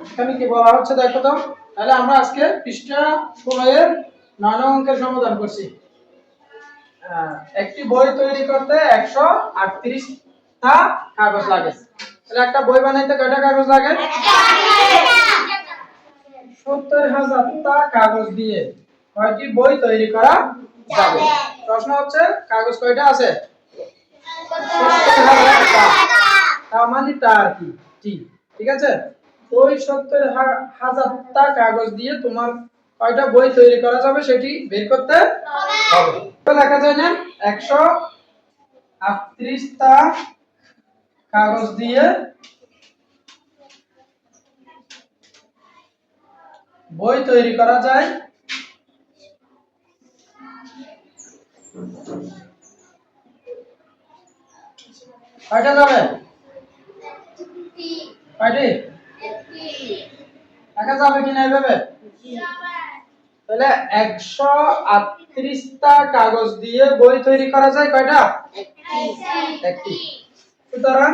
এখানে কি বলা হচ্ছে দেখো তো। তাহলে আমরা আজকে পৃষ্ঠা 16 এর 9 নং অঙ্কের সমাধান করছি। একটি বই তৈরি করতে 138 টা কাগজ লাগে। তাহলে একটা বই বানাইতে কয়টা কাগজ লাগে? 70,000 টা কাগজ দিয়ে কয়টি বই তৈরি করা যাবে? প্রশ্ন হচ্ছে কাগজ কয়টা আছে? 70,000 টা। তার মানে তার কি? ঠিক আছে? ওই 70,000 টা কাগজ দিয়ে তোমার কয়টা বই তৈরি করা যাবে সেটি বের করতে হবে। তো লেখা যায় না 138 টা কাগজ দিয়ে বই তৈরি করা যায় কয়টা যাবে? কয়টি? দেখা যাবে কিনা এইভাবে? তাহলে 138 টা কাগজ দিয়ে বই তৈরি করা যায় কয়টা? একটি। সুতরাং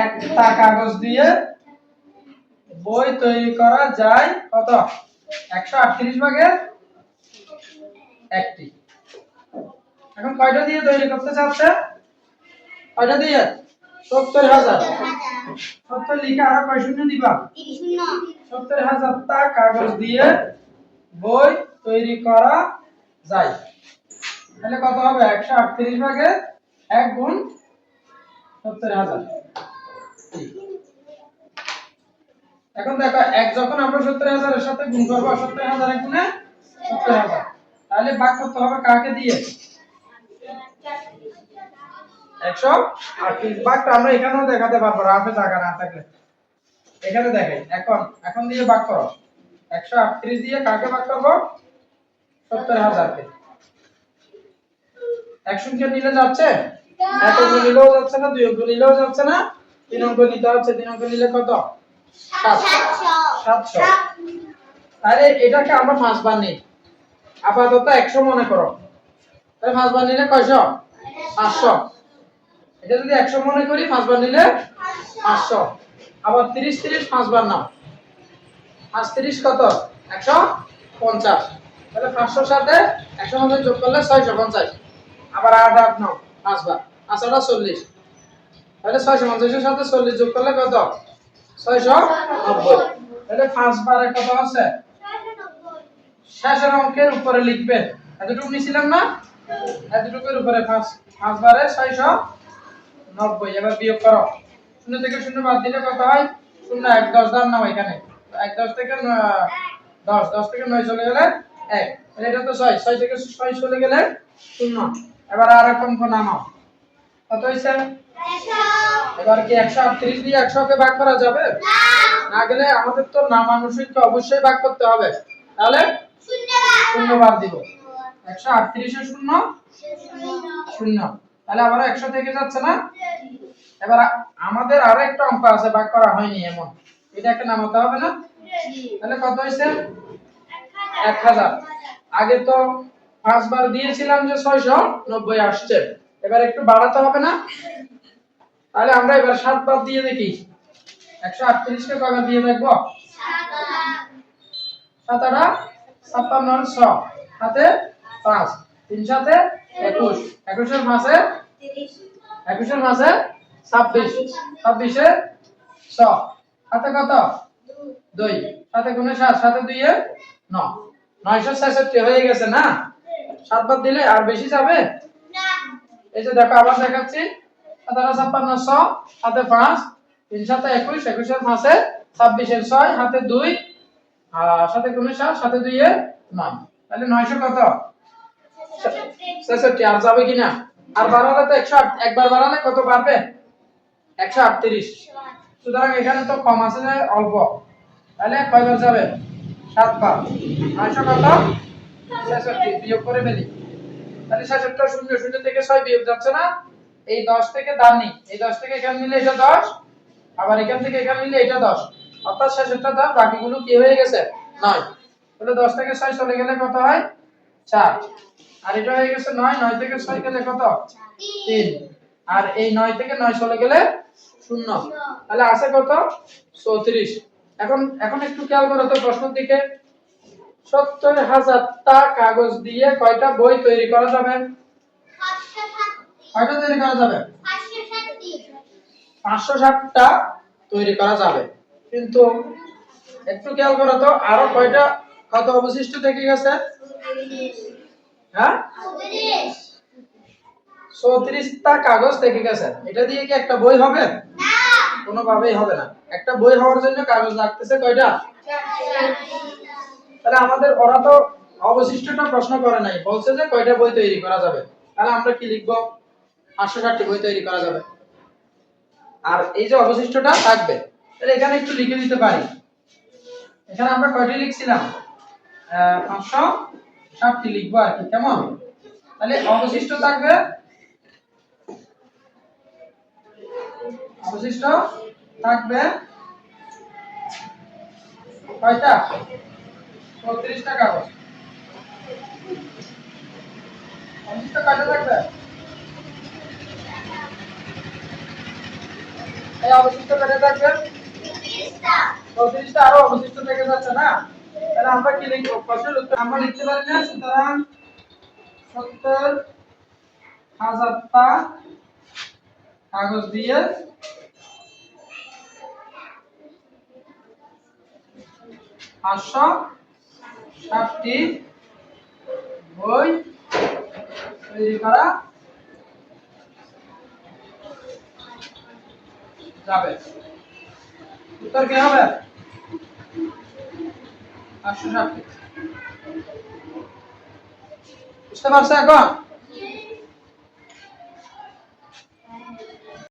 একটা কাগজ দিয়ে বই তৈরি করা যায় কত? 138 ভাগের একটি। এখন কয়টা দিয়ে তৈরি করতে চাচ্ছে? কয়টা দিয়ে? 70,000। 70 লিখে আর কয় শূন্য দিবা? 70,000 টা কাগজ দিয়ে বই তৈরি করা যায়। তাহলে কত হবে? 138 ভাগে 1 গুণ 70,000। এখন দেখো 1 যখন আমরা 70,000 এর সাথে গুণ করব 70,000 এর গুণে 70,000, তাহলে ভাগ করতে হবে কাকে দিয়ে? 138 ভাগটা আমরা এখানেও দেখাতে পারবো, রাফে জায়গা না থাকলে এখানে দেখাই। এখন দিয়ে ভাগ করো। 138 দিয়ে কাকে ভাগ করব? 70,000 কে। এক সংখ্যা নিলে যাচ্ছে? এক অঙ্ক নিলেও যাচ্ছে না, দুই অঙ্ক নিলেও যাচ্ছে না, তিন অঙ্ক নিতে হচ্ছে। তিন অঙ্ক নিলে কত? 700। তাহলে এটাকে আমরা 5 বার নিই। আপাতত 100 মনে করো। তাহলে 5 বার নিলে কয়শো? 500। এটা যদি 100 মনে করি 5 বার নিলে 500। আবার 30 30 5 বার নাও। 5 30 কত? 150। তাহলে 500 সাথে 150 যোগ করলে 650। আবার 8 8 নাও 5 বার। 5 8 40। তাহলে 650 এর সাথে 40 যোগ করলে কত? 690। তাহলে 5 বারে কত আছে? 690। শেষের অঙ্কের উপরে লিখবে। এতটুকু নিছিলাম না? এতটুকুর উপরে 5 বারে 690। এবার বিয়োগ করো। 0 থেকে 0 বাদ দিলে কত হয়? 0 1 10 দাম নাও এখানে। 1 10 থেকে 10 10 থেকে 9 চলে গেলে 1। তাহলে এটা তো 6 6 থেকে 6 চলে গেলে 0। এবার আর এক অঙ্ক নামাও। কত হইছে? 100। এবার কি 138 দিয়ে 100 কে ভাগ করা যাবে? না। না গেলে আমাদের তো নামানুসারে অবশ্যই ভাগ করতে হবে। তাহলে 0 বার দিব। 138 এর 0 0। তাহলে আবার 100 থেকে যাচ্ছে না? এবার আমাদের আরো একটা অঙ্ক আছে ভাগ করা হয়নি এমন। এটাকে নামাতে হবে না? তাহলে কত হইছে? 1000। আগে তো 5 বার দিয়েছিলাম যে 690 আসছে। এবার একটু বাড়াতে হবে না? তাহলে আমরা এবার 7 বার দিয়ে দেখি। 138 কে কয়বার দিয়ে দেখব? 7 বার। 7 8 56 সাথে 5 3 সাথে 21 21 এর মাসে 30 21 এর মাসে 26 26 এ 100 সাথে কত? 2 সাথে গুণে 7 সাথে 2 এ 9 966 হয়ে গেছে না? 7 বার দিলে আর বেশি যাবে না। এই যে দেখো আবার দেখাচ্ছি। 7 56 100 সাথে 5 3 সাথে 21 21 এর মাসে 26 এর 6 হাতে 2 সাথে গুণে 7 সাথে 2 এ 9। তাহলে 900 কত? 66। আর যাবে কিনা? আর বাড়ালে তো 108। একবার বাড়ালে কত বাড়বে? 138। সুতরাং এখানে তো কম আছে যে অল্প। তাহলে কয়বার যাবে? 7 বার। 900 কত? 66 বিয়োগ করে ফেলি। তাহলে 66 0 0 থেকে 6 বিয়োগ যাচ্ছে না? এই 10 থেকে দাম নেই। এই 10 থেকে এখানে নিলে এটা 10, আবার এখান থেকে এখানে নিলে এটা 10। অর্থাৎ 66 দাম, বাকিগুলো কি হয়ে গেছে? 9। তাহলে 10 থেকে 6 চলে গেলে কত হয়? 4। আর এটা হয়ে গেছে 9 9 থেকে 6 গেলে কত? 3। আর এই 9 থেকে 9 চলে গেলে 0। তাহলে আছে কত? 34। এখন এখন একটু খেয়াল করো তো প্রশ্নের দিকে। 70,000টা কাগজ দিয়ে কয়টা বই তৈরি করা যাবে? কয়টা তৈরি করা যাবে? 560টা তৈরি করা যাবে। কিন্তু একটু খেয়াল করো তো আরো কয়টা কত অবশিষ্ট থেকে গেছে? হ্যাঁ, 34টা কাগজ থেকে গেছে। এটা দিয়ে কি একটা বই হবে? না, কোনোভাবেই হবে না। একটা বই হওয়ার জন্য কাগজ লাগতেছে কয়টা? 4টা। তাহলে আমাদের ওরা তো অবশিষ্টটা প্রশ্ন করে নাই, বলছে যে কয়টা বই তৈরি করা যাবে। তাহলে আমরা কি লিখব? 560টি বই তৈরি করা যাবে। আর এই যে অবশিষ্টটা থাকবে, তাহলে এখানে একটু লিখে দিতে পারি। এখানে আমরা কয়টি লিখছিলাম? 560টি লিখবো আর কি, কেমন? তাহলে অবশিষ্ট থাকবে, অবশিষ্ট থাকবে কয়টা? 34টা কাগজ। অবশিষ্ট কয়টা থাকবে? এই অবশিষ্ট কয়টা থাকবে? 34টা। 34টা আরো অবশিষ্ট থেকে যাচ্ছে না? তাহলে আমরা কি লিখব? প্রশ্নের উত্তর আমরা লিখতে পারি না। সুতরাং 70,000টা কাগজ দিয়ে 560টি বই তৈরি করা যাবে। উত্তর কি হবে? 560। বুঝতে পারছো এখন?